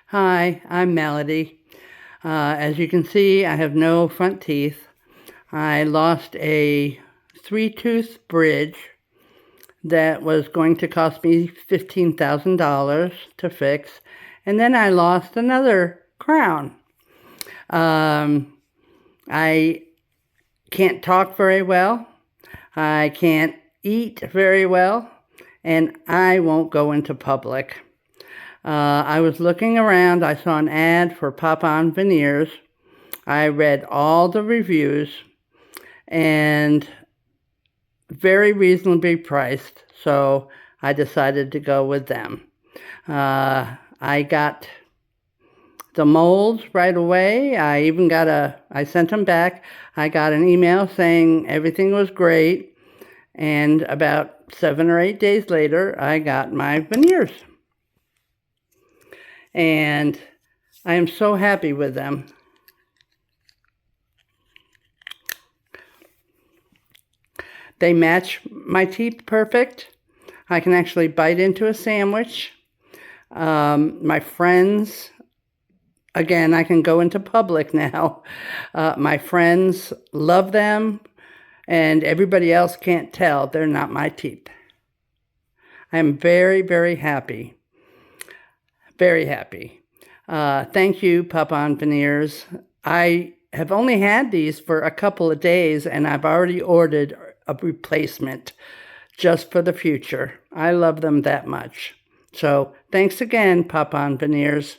Hi, I'm Melody. As you can see, I have no front teeth. I lost a three-tooth bridge that was going to cost me $15,000 to fix, and then I lost another crown. I can't talk very well. I can't eat very well, and I won't go into public. I was looking around. I saw an ad for Pop-On Veneers. I read all the reviews and very reasonably priced, so I decided to go with them. I got the molds right away. I sent them back. I got an email saying everything was great, and about 7 or 8 days later, I got my veneers. And I am so happy with them. They match my teeth perfect. I can actually bite into a sandwich. My friends, again, I can go into public now. My friends love them, and everybody else can't tell they're not my teeth. I'm very, very happy. Very happy. Thank you, Pop-On Veneers. I have only had these for a couple of days, and I've already ordered a replacement just for the future. I love them that much. So thanks again, Pop-On Veneers.